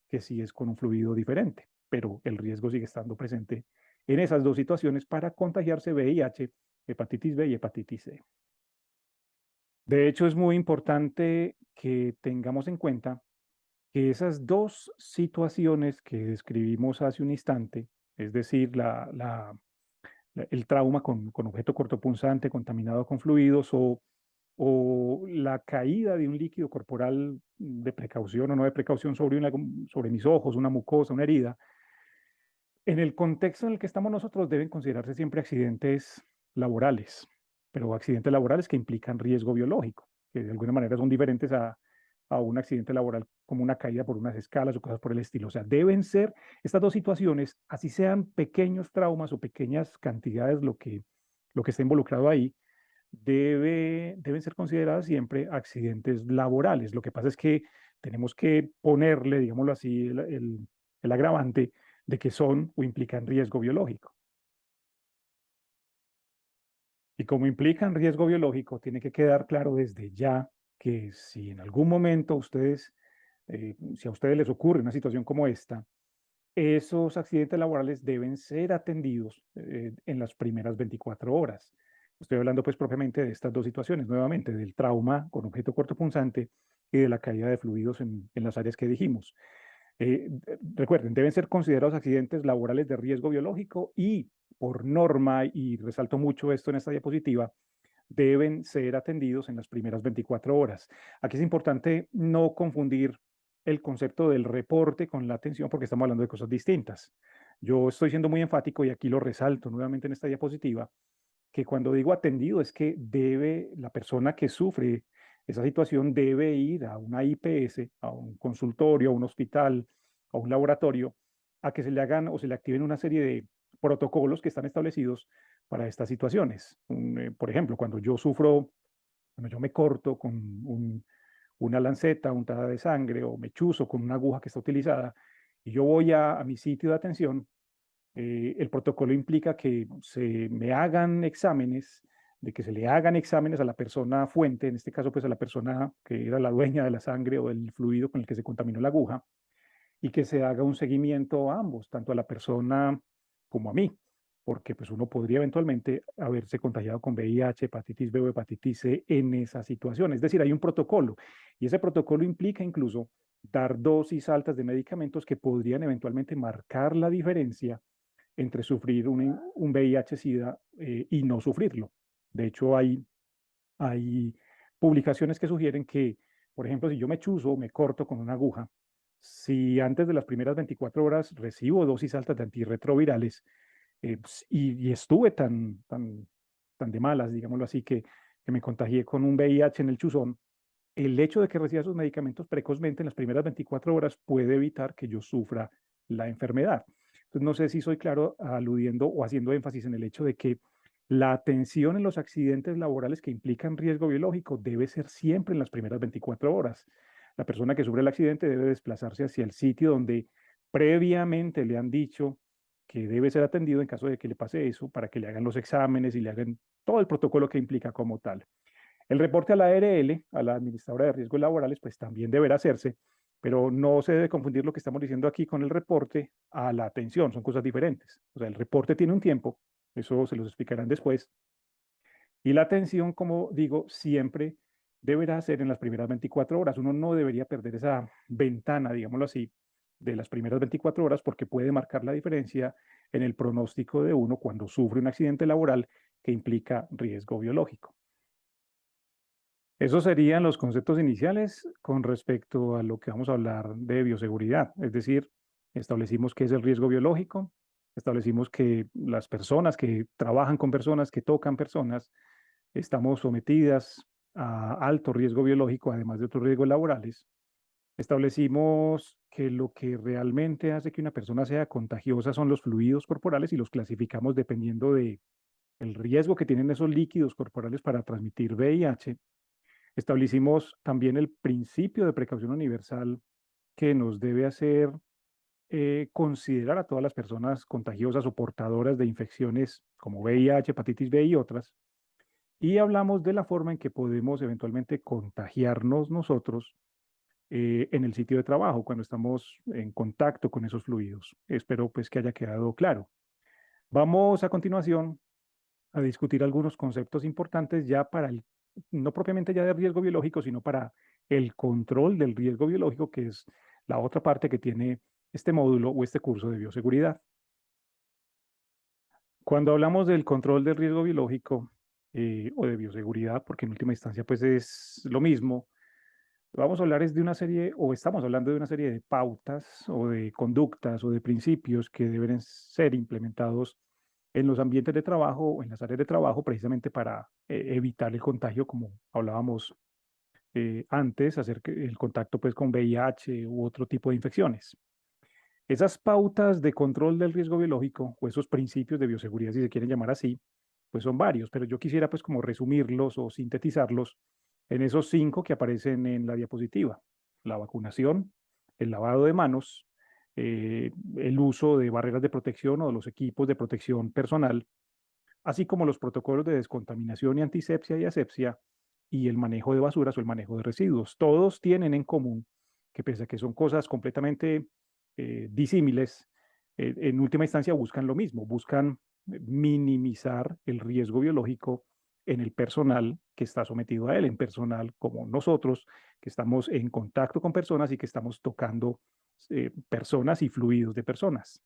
que si es con un fluido diferente, pero el riesgo sigue estando presente en esas dos situaciones para contagiarse VIH, hepatitis B y hepatitis C. De hecho, es muy importante que tengamos en cuenta que esas dos situaciones que describimos hace un instante, es decir, el trauma con objeto cortopunzante contaminado con fluidos o la caída de un líquido corporal de precaución o no de precaución sobre mis ojos, una mucosa, una herida, en el contexto en el que estamos nosotros deben considerarse siempre accidentes laborales, pero accidentes laborales que implican riesgo biológico, que de alguna manera son diferentes a un accidente laboral como una caída por unas escalas o cosas por el estilo. O sea, deben ser estas dos situaciones, así sean pequeños traumas o pequeñas cantidades lo que está involucrado ahí, deben ser consideradas siempre accidentes laborales. Lo que pasa es que tenemos que ponerle, digámoslo así, el agravante de que son o implican riesgo biológico. Y como implican riesgo biológico, tiene que quedar claro desde ya que si en algún momento si a ustedes les ocurre una situación como esta, esos accidentes laborales deben ser atendidos en las primeras 24 horas. Estoy hablando pues propiamente de estas dos situaciones, nuevamente, del trauma con objeto cortopunzante y de la caída de fluidos en las áreas que dijimos. Recuerden, deben ser considerados accidentes laborales de riesgo biológico y por norma, y resalto mucho esto en esta diapositiva, deben ser atendidos en las primeras 24 horas. Aquí es importante no confundir el concepto del reporte con la atención porque estamos hablando de cosas distintas. Yo estoy siendo muy enfático y aquí lo resalto nuevamente en esta diapositiva, que cuando digo atendido es que la persona que sufre esa situación debe ir a una IPS, a un consultorio, a un hospital, a un laboratorio, a que se le hagan o se le activen una serie de protocolos que están establecidos para estas situaciones. Por ejemplo, cuando yo me corto con una lanceta untada de sangre o me chuzo con una aguja que está utilizada y yo voy a mi sitio de atención, el protocolo implica que se me hagan exámenes, de que se le hagan exámenes a la persona fuente, en este caso pues a la persona que era la dueña de la sangre o del fluido con el que se contaminó la aguja, y que se haga un seguimiento a ambos, tanto a la persona como a mí, porque pues uno podría eventualmente haberse contagiado con VIH, hepatitis B o hepatitis C en esa situación. Es decir, hay un protocolo y ese protocolo implica incluso dar dosis altas de medicamentos que podrían eventualmente marcar la diferencia entre sufrir un VIH-Sida y no sufrirlo. De hecho, hay publicaciones que sugieren que, por ejemplo, si yo me chuzo o me corto con una aguja, si antes de las primeras 24 horas recibo dosis altas de antirretrovirales y estuve tan de malas, digámoslo así, que me contagié con un VIH en el chuzón, el hecho de que reciba esos medicamentos precozmente en las primeras 24 horas puede evitar que yo sufra la enfermedad. Entonces, no sé si soy claro aludiendo o haciendo énfasis en el hecho de que la atención en los accidentes laborales que implican riesgo biológico debe ser siempre en las primeras 24 horas. La persona que sufre el accidente debe desplazarse hacia el sitio donde previamente le han dicho que debe ser atendido en caso de que le pase eso, para que le hagan los exámenes y le hagan todo el protocolo que implica como tal. El reporte a la ARL, a la Administradora de Riesgos Laborales, pues también deberá hacerse, pero no se debe confundir lo que estamos diciendo aquí con el reporte a la atención, son cosas diferentes. O sea, el reporte tiene un tiempo, eso se los explicarán después, y la atención, como digo, siempre deberá ser en las primeras 24 horas. Uno no debería perder esa ventana, digámoslo así, de las primeras 24 horas porque puede marcar la diferencia en el pronóstico de uno cuando sufre un accidente laboral que implica riesgo biológico. Esos serían los conceptos iniciales con respecto a lo que vamos a hablar de bioseguridad. Es decir, establecimos qué es el riesgo biológico, establecimos que las personas que trabajan con personas, que tocan personas, estamos sometidas a alto riesgo biológico, además de otros riesgos laborales, establecimos que lo que realmente hace que una persona sea contagiosa son los fluidos corporales y los clasificamos dependiendo de el riesgo que tienen esos líquidos corporales para transmitir VIH. Establecimos también el principio de precaución universal que nos debe hacer considerar a todas las personas contagiosas o portadoras de infecciones como VIH, hepatitis B y otras. Y hablamos de la forma en que podemos eventualmente contagiarnos nosotros en el sitio de trabajo cuando estamos en contacto con esos fluidos. Espero pues que haya quedado claro. Vamos a continuación a discutir algunos conceptos importantes ya para el, no propiamente ya de riesgo biológico, sino para el control del riesgo biológico, que es la otra parte que tiene este módulo o este curso de bioseguridad. Cuando hablamos del control del riesgo biológico o de bioseguridad, porque en última instancia pues es lo mismo, vamos a hablar es de una serie, o estamos hablando de una serie de pautas o de conductas o de principios que deben ser implementados en los ambientes de trabajo o en las áreas de trabajo precisamente para evitar el contagio, como hablábamos antes, hacer el contacto pues con VIH u otro tipo de infecciones. Esas pautas de control del riesgo biológico o esos principios de bioseguridad, si se quieren llamar así, pues son varios, pero yo quisiera pues como resumirlos o sintetizarlos en esos 5 que aparecen en la diapositiva. La vacunación, el lavado de manos, el uso de barreras de protección o de los equipos de protección personal, así como los protocolos de descontaminación y antisepsia y asepsia y el manejo de basuras o el manejo de residuos. Todos tienen en común que pese a que son cosas completamente disímiles, en última instancia buscan lo mismo, buscan minimizar el riesgo biológico en el personal que está sometido a él, en personal como nosotros, que estamos en contacto con personas y que estamos tocando personas y fluidos de personas.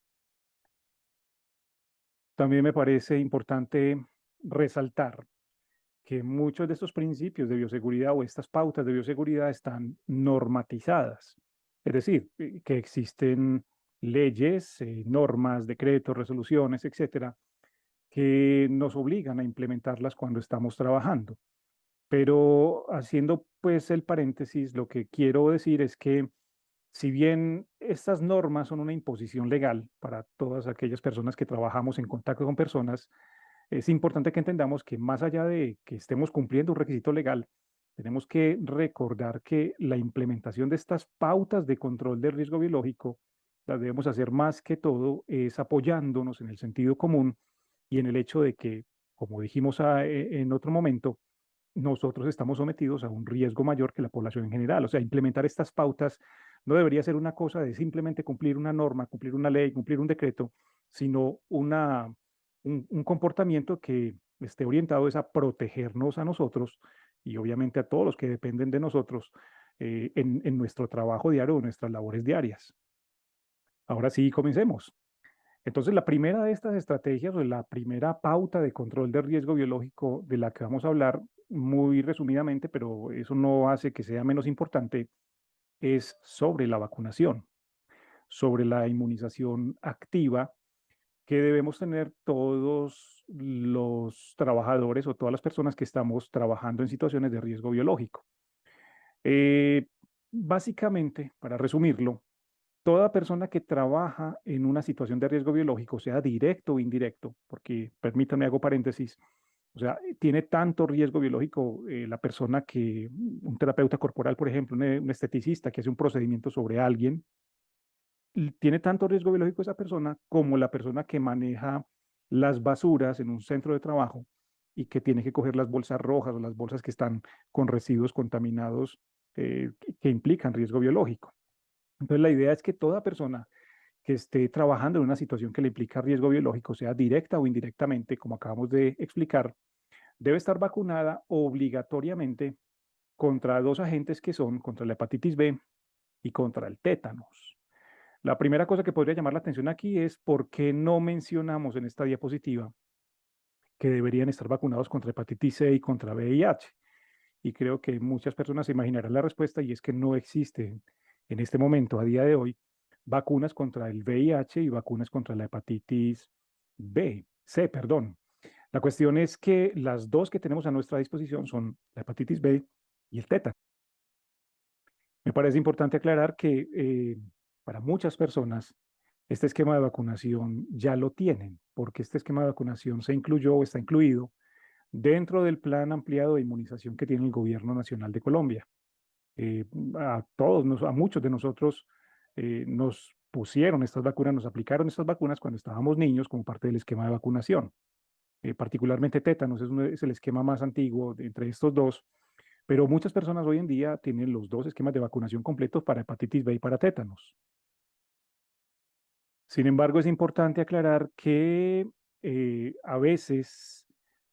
También me parece importante resaltar que muchos de estos principios de bioseguridad o estas pautas de bioseguridad están normatizadas. Es decir, que existen leyes, normas, decretos, resoluciones, etcétera, que nos obligan a implementarlas cuando estamos trabajando. Pero haciendo pues el paréntesis, lo que quiero decir es que si bien estas normas son una imposición legal para todas aquellas personas que trabajamos en contacto con personas, es importante que entendamos que más allá de que estemos cumpliendo un requisito legal, tenemos que recordar que la implementación de estas pautas de control del riesgo biológico las debemos hacer más que todo es apoyándonos en el sentido común y en el hecho de que, como dijimos en otro momento, nosotros estamos sometidos a un riesgo mayor que la población en general. O sea, implementar estas pautas no debería ser una cosa de simplemente cumplir una norma, cumplir una ley, cumplir un decreto, sino un comportamiento que esté orientado es a protegernos a nosotros y obviamente a todos los que dependen de nosotros en nuestro trabajo diario, en nuestras labores diarias. Ahora sí, comencemos. Entonces, la primera de estas estrategias o la primera pauta de control de riesgo biológico de la que vamos a hablar muy resumidamente, pero eso no hace que sea menos importante, es sobre la vacunación, sobre la inmunización activa que debemos tener todos los trabajadores o todas las personas que estamos trabajando en situaciones de riesgo biológico. Eh, Básicamente, para resumirlo, toda persona que trabaja en una situación de riesgo biológico, sea directo o indirecto, porque permítanme hago paréntesis, o sea, tiene tanto riesgo biológico la persona que un terapeuta corporal, por ejemplo, un esteticista que hace un procedimiento sobre alguien, tiene tanto riesgo biológico esa persona como la persona que maneja las basuras en un centro de trabajo y que tiene que coger las bolsas rojas o las bolsas que están con residuos contaminados que implican riesgo biológico. Entonces, la idea es que toda persona que esté trabajando en una situación que le implica riesgo biológico, sea directa o indirectamente, como acabamos de explicar, debe estar vacunada obligatoriamente contra dos agentes que son contra la hepatitis B y contra el tétanos. La primera cosa que podría llamar la atención aquí es por qué no mencionamos en esta diapositiva que deberían estar vacunados contra hepatitis C y contra VIH. Y creo que muchas personas se imaginarán la respuesta y es que no existen en este momento, a día de hoy, vacunas contra el VIH y vacunas contra la hepatitis B, C, perdón. La cuestión es que las dos que tenemos a nuestra disposición son la hepatitis B y el tétano. Me parece importante aclarar que para muchas personas este esquema de vacunación ya lo tienen, porque este esquema de vacunación se incluyó o está incluido dentro del plan ampliado de inmunización que tiene el Gobierno Nacional de Colombia. Eh, a todos, a muchos de nosotros nos pusieron estas vacunas, nos aplicaron estas vacunas cuando estábamos niños como parte del esquema de vacunación. Particularmente tétanos es el esquema más antiguo entre estos dos, pero muchas personas hoy en día tienen los dos esquemas de vacunación completos para hepatitis B y para tétanos. Sin embargo, es importante aclarar que a veces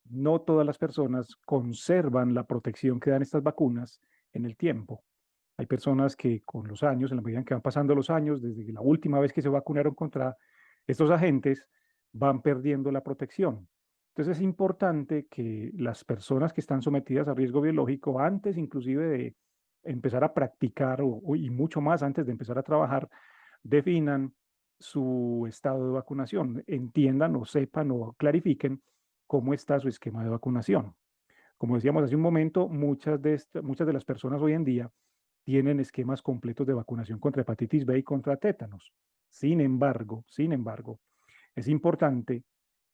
no todas las personas conservan la protección que dan estas vacunas en el tiempo. Hay personas que con los años, en la medida en que van pasando los años, desde la última vez que se vacunaron contra estos agentes, van perdiendo la protección. Entonces es importante que las personas que están sometidas a riesgo biológico, antes inclusive de empezar a practicar y mucho más antes de empezar a trabajar, definan su estado de vacunación, entiendan o sepan o clarifiquen cómo está su esquema de vacunación. Como decíamos hace un momento, muchas de las personas hoy en día tienen esquemas completos de vacunación contra hepatitis B y contra tétanos. Sin embargo, es importante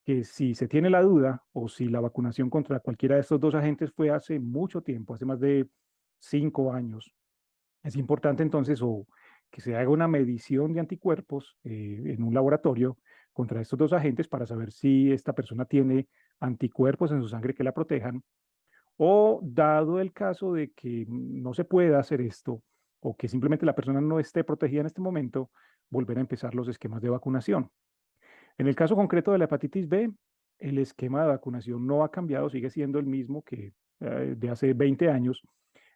que si se tiene la duda o si la vacunación contra cualquiera de estos dos agentes fue hace mucho tiempo, hace más de 5 años, es importante entonces o que se haga una medición de anticuerpos en un laboratorio contra estos dos agentes para saber si esta persona tiene anticuerpos en su sangre que la protejan o dado el caso de que no se pueda hacer esto o que simplemente la persona no esté protegida en este momento, volver a empezar los esquemas de vacunación. En el caso concreto de la hepatitis B, el esquema de vacunación no ha cambiado, sigue siendo el mismo que de hace 20 años,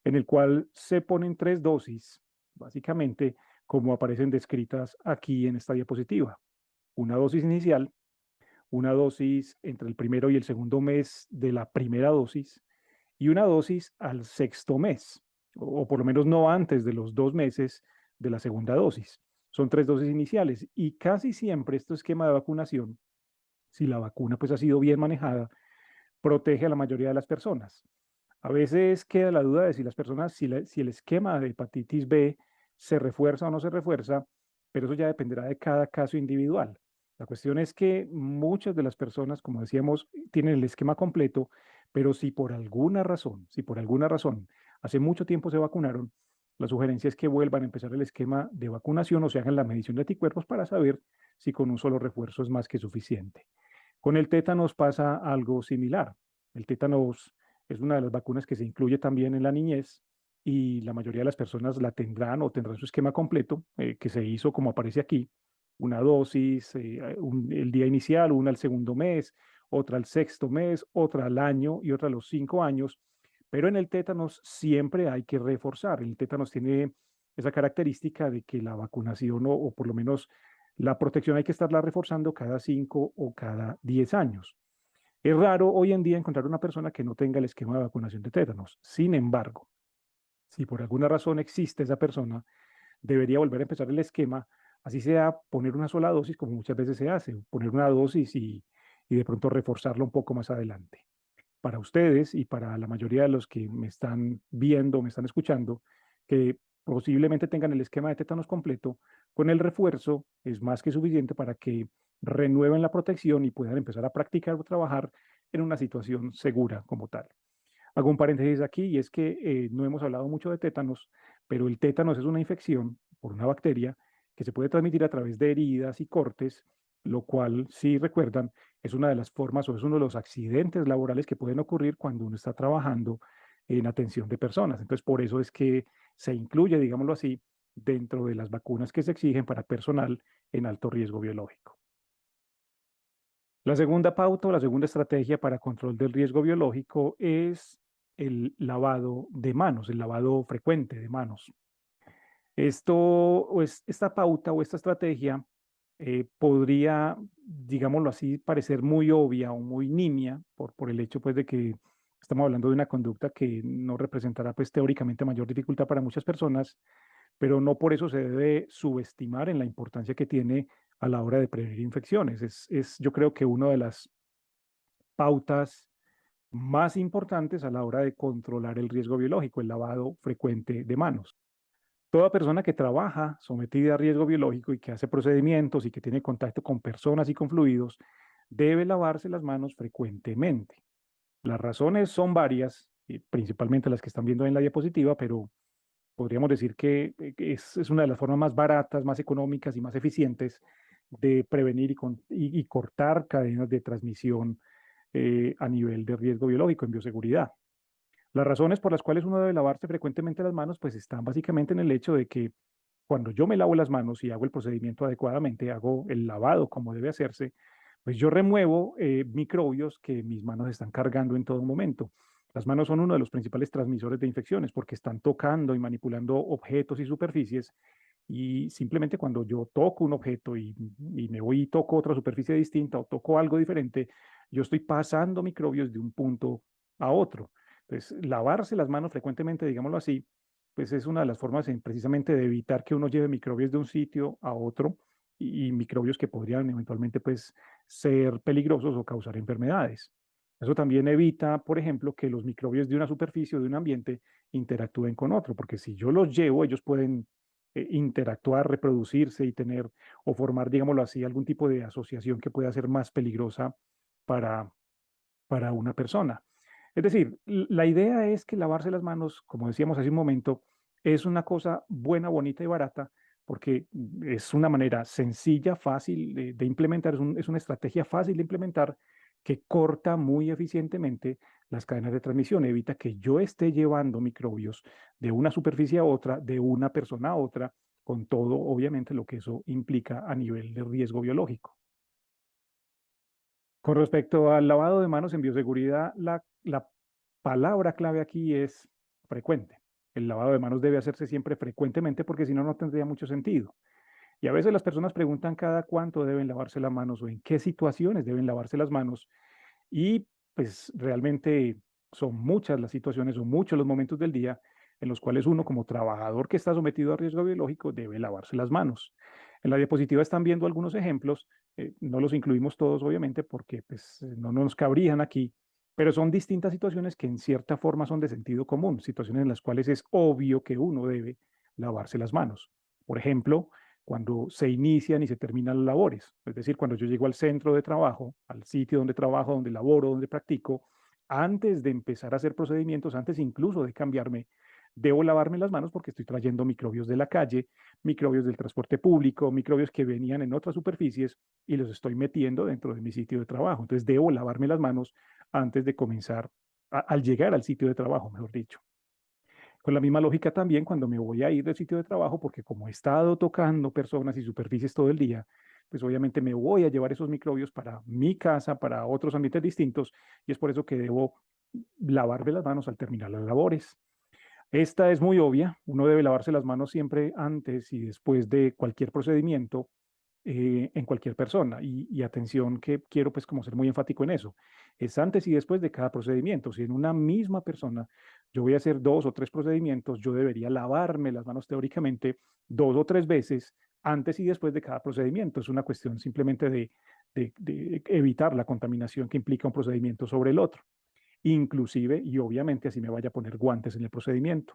en el cual se ponen 3 dosis, básicamente como aparecen descritas aquí en esta diapositiva. Una dosis inicial, una dosis entre el primero y el segundo mes de la primera dosis y una dosis al sexto mes, o por lo menos no antes de los 2 meses de la segunda dosis. Son 3 dosis iniciales y casi siempre este esquema de vacunación, si la vacuna pues ha sido bien manejada, protege a la mayoría de las personas. A veces queda la duda de si las personas, si el esquema de hepatitis B se refuerza o no se refuerza, pero eso ya dependerá de cada caso individual. La cuestión es que muchas de las personas, como decíamos, tienen el esquema completo, pero si por alguna razón hace mucho tiempo se vacunaron, la sugerencia es que vuelvan a empezar el esquema de vacunación o se hagan la medición de anticuerpos para saber si con un solo refuerzo es más que suficiente. Con el tétanos pasa algo similar. El tétanos es una de las vacunas que se incluye también en la niñez y la mayoría de las personas la tendrán o tendrán su esquema completo, que se hizo como aparece aquí, una dosis el día inicial, una al segundo mes, otra al sexto mes, otra al año y otra a los 5 años. Pero en el tétanos siempre hay que reforzar. El tétanos tiene esa característica de que la vacunación o por lo menos la protección hay que estarla reforzando cada 5 o cada 10 años. Es raro hoy en día encontrar una persona que no tenga el esquema de vacunación de tétanos. Sin embargo, si por alguna razón existe esa persona, debería volver a empezar el esquema, así sea poner una sola dosis, como muchas veces se hace, poner una dosis y de pronto reforzarlo un poco más adelante. Para ustedes y para la mayoría de los que me están viendo, me están escuchando, que posiblemente tengan el esquema de tétanos completo, con el refuerzo es más que suficiente para que renueven la protección y puedan empezar a practicar o trabajar en una situación segura como tal. Hago un paréntesis aquí y es que no hemos hablado mucho de tétanos, pero el tétanos es una infección por una bacteria que se puede transmitir a través de heridas y cortes, lo cual, si recuerdan, es una de las formas o es uno de los accidentes laborales que pueden ocurrir cuando uno está trabajando en atención de personas. Entonces, por eso es que se incluye, digámoslo así, dentro de las vacunas que se exigen para personal en alto riesgo biológico. La segunda pauta o la segunda estrategia para control del riesgo biológico es el lavado de manos, el lavado frecuente de manos. Esta pauta o esta estrategia podría, digámoslo así, parecer muy obvia o muy nimia por el hecho pues, de que estamos hablando de una conducta que no representará pues, teóricamente mayor dificultad para muchas personas, pero no por eso se debe subestimar en la importancia que tiene a la hora de prevenir infecciones. Yo creo que una de las pautas más importantes a la hora de controlar el riesgo biológico, el lavado frecuente de manos. Toda persona que trabaja sometida a riesgo biológico y que hace procedimientos y que tiene contacto con personas y con fluidos, debe lavarse las manos frecuentemente. Las razones son varias, principalmente las que están viendo en la diapositiva, pero podríamos decir que es una de las formas más baratas, más económicas y más eficientes de prevenir y cortar cadenas de transmisión a nivel de riesgo biológico en bioseguridad. Las razones por las cuales uno debe lavarse frecuentemente las manos, pues están básicamente en el hecho de que cuando yo me lavo las manos y hago el procedimiento adecuadamente, hago el lavado como debe hacerse, pues yo remuevo microbios que mis manos están cargando en todo momento. Las manos son uno de los principales transmisores de infecciones porque están tocando y manipulando objetos y superficies y simplemente cuando yo toco un objeto y me voy y toco otra superficie distinta o toco algo diferente, yo estoy pasando microbios de un punto a otro. Entonces, lavarse las manos frecuentemente, digámoslo así, pues es una de las formas precisamente de evitar que uno lleve microbios de un sitio a otro y microbios que podrían eventualmente pues ser peligrosos o causar enfermedades. Eso también evita, por ejemplo, que los microbios de una superficie o de un ambiente interactúen con otro, porque si yo los llevo, ellos pueden interactuar, reproducirse y tener o formar, digámoslo así, algún tipo de asociación que pueda ser más peligrosa para, para una persona. Es decir, la idea es que lavarse las manos, como decíamos hace un momento, es una cosa buena, bonita y barata, porque es una manera sencilla, fácil de implementar, es una estrategia fácil de implementar que corta muy eficientemente las cadenas de transmisión, evita que yo esté llevando microbios de una superficie a otra, de una persona a otra, con todo, obviamente, lo que eso implica a nivel de riesgo biológico. Con respecto al lavado de manos en bioseguridad, la palabra clave aquí es frecuente. El lavado de manos debe hacerse siempre frecuentemente porque si no, no tendría mucho sentido. Y a veces las personas preguntan cada cuánto deben lavarse las manos o en qué situaciones deben lavarse las manos. Y pues realmente son muchas las situaciones o muchos los momentos del día en los cuales uno como trabajador que está sometido a riesgo biológico debe lavarse las manos. En la diapositiva están viendo algunos ejemplos, no los incluimos todos obviamente porque pues, no nos cabrían aquí, pero son distintas situaciones que en cierta forma son de sentido común, situaciones en las cuales es obvio que uno debe lavarse las manos. Por ejemplo, cuando se inician y se terminan las labores. Es decir, cuando yo llego al centro de trabajo, al sitio donde trabajo, donde laboro, donde practico, antes de empezar a hacer procedimientos, antes incluso de cambiarme, debo lavarme las manos porque estoy trayendo microbios de la calle, microbios del transporte público, microbios que venían en otras superficies y los estoy metiendo dentro de mi sitio de trabajo. Entonces debo lavarme las manos antes de comenzar, al llegar al sitio de trabajo, mejor dicho. Con la misma lógica también cuando me voy a ir del sitio de trabajo, porque como he estado tocando personas y superficies todo el día, pues obviamente me voy a llevar esos microbios para mi casa, para otros ambientes distintos, y es por eso que debo lavarme las manos al terminar las labores. Esta es muy obvia, uno debe lavarse las manos siempre antes y después de cualquier procedimiento en cualquier persona. Y atención que quiero pues como ser muy enfático en eso. Es antes y después de cada procedimiento. Si en una misma persona yo voy a hacer 2 o 3 procedimientos, yo debería lavarme las manos teóricamente 2 o 3 veces antes y después de cada procedimiento. Es una cuestión simplemente de evitar la contaminación que implica un procedimiento sobre el otro. Inclusive, y obviamente así me vaya a poner guantes en el procedimiento.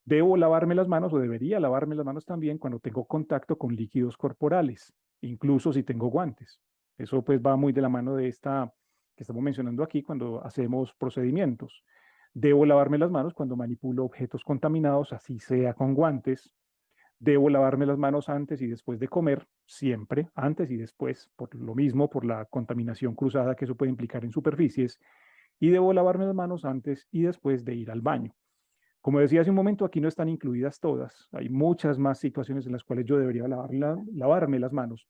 Debo lavarme las manos o debería lavarme las manos también cuando tengo contacto con líquidos corporales, incluso si tengo guantes. Eso pues va muy de la mano de esta que estamos mencionando aquí cuando hacemos procedimientos. Debo lavarme las manos cuando manipulo objetos contaminados, así sea con guantes. Debo lavarme las manos antes y después de comer, siempre, antes y después, por lo mismo, por la contaminación cruzada que eso puede implicar en superficies. Y debo lavarme las manos antes y después de ir al baño. Como decía hace un momento, aquí no están incluidas todas. Hay muchas más situaciones en las cuales yo debería lavarme las manos,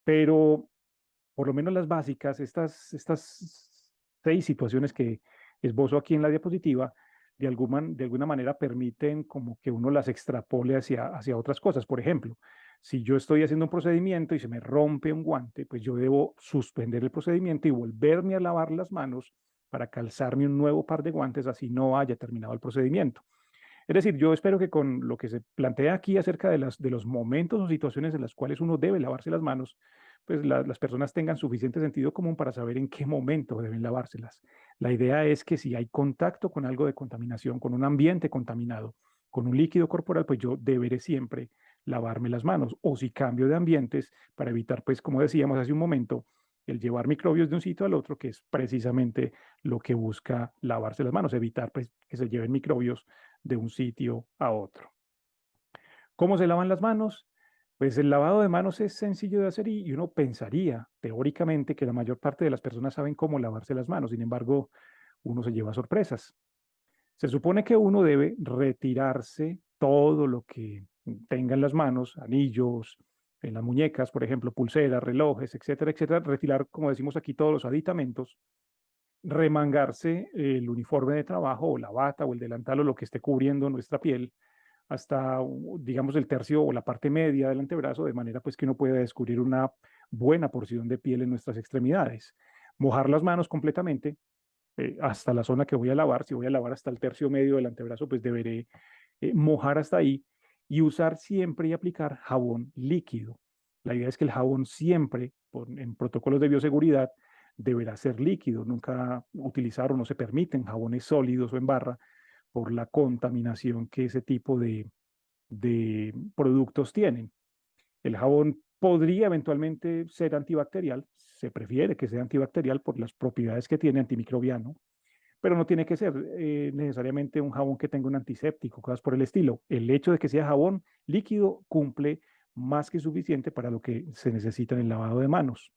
pero por lo menos las básicas, estas 6 situaciones que esbozo aquí en la diapositiva, de alguna manera permiten como que uno las extrapole hacia otras cosas. Por ejemplo, si yo estoy haciendo un procedimiento y se me rompe un guante, pues yo debo suspender el procedimiento y volverme a lavar las manos para calzarme un nuevo par de guantes, así no haya terminado el procedimiento. Es decir, yo espero que con lo que se plantea aquí acerca de los momentos o situaciones en las cuales uno debe lavarse las manos, pues las personas tengan suficiente sentido común para saber en qué momento deben lavárselas. La idea es que si hay contacto con algo de contaminación, con un ambiente contaminado, con un líquido corporal, pues yo deberé siempre lavarme las manos. O si cambio de ambientes, para evitar, pues como decíamos hace un momento, el llevar microbios de un sitio al otro, que es precisamente lo que busca lavarse las manos, evitar pues, que se lleven microbios de un sitio a otro. ¿Cómo se lavan las manos? Pues el lavado de manos es sencillo de hacer y uno pensaría teóricamente que la mayor parte de las personas saben cómo lavarse las manos. Sin embargo, uno se lleva sorpresas. Se supone que uno debe retirarse todo lo que tenga en las manos, anillos, en las muñecas, por ejemplo, pulseras, relojes, etcétera, etcétera. Retirar, como decimos aquí, todos los aditamentos, remangarse el uniforme de trabajo o la bata o el delantal o lo que esté cubriendo nuestra piel hasta, digamos, el tercio o la parte media del antebrazo, de manera pues que uno pueda descubrir una buena porción de piel en nuestras extremidades. Mojar las manos completamente hasta la zona que voy a lavar. Si voy a lavar hasta el tercio medio del antebrazo, pues deberé mojar hasta ahí y usar siempre y aplicar jabón líquido. La idea es que el jabón siempre, en protocolos de bioseguridad, deberá ser líquido. Nunca utilizar o no se permiten jabones sólidos o en barra por la contaminación que ese tipo de productos tienen. El jabón podría eventualmente ser antibacterial, se prefiere que sea antibacterial por las propiedades que tiene antimicrobiano, pero no tiene que ser necesariamente un jabón que tenga un antiséptico, cosas por el estilo. El hecho de que sea jabón líquido cumple más que suficiente para lo que se necesita en el lavado de manos.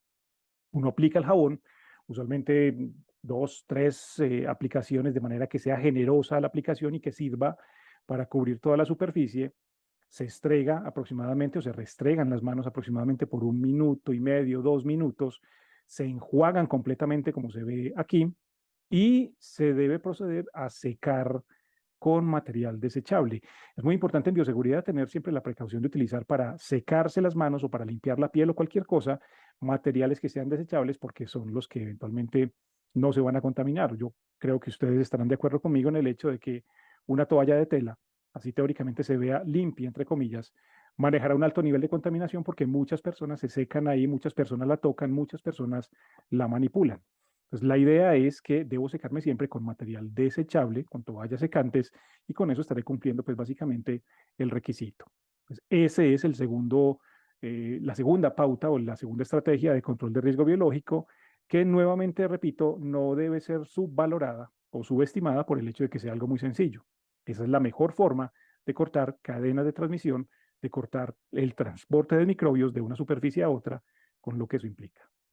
Uno aplica el jabón, usualmente dos, tres aplicaciones de manera que sea generosa la aplicación y que sirva para cubrir toda la superficie. Se estrega aproximadamente o se restregan las manos aproximadamente por 1 minuto y medio, 2 minutos. Se enjuagan completamente como se ve aquí y se debe proceder a secar con material desechable. Es muy importante en bioseguridad tener siempre la precaución de utilizar para secarse las manos o para limpiar la piel o cualquier cosa, materiales que sean desechables porque son los que eventualmente no se van a contaminar. Yo creo que ustedes estarán de acuerdo conmigo en el hecho de que una toalla de tela, así teóricamente se vea limpia, entre comillas, manejará un alto nivel de contaminación porque muchas personas se secan ahí, muchas personas la tocan, muchas personas la manipulan. Entonces, la idea es que debo secarme siempre con material desechable, con toallas secantes, y con eso estaré cumpliendo, pues, básicamente el requisito. Pues, ese es la segunda pauta o la segunda estrategia de control de riesgo biológico, que nuevamente, repito, no debe ser subvalorada o subestimada por el hecho de que sea algo muy sencillo. Esa es la mejor forma de cortar cadenas de transmisión, de cortar el transporte de microbios de una superficie a otra, con lo que eso implica.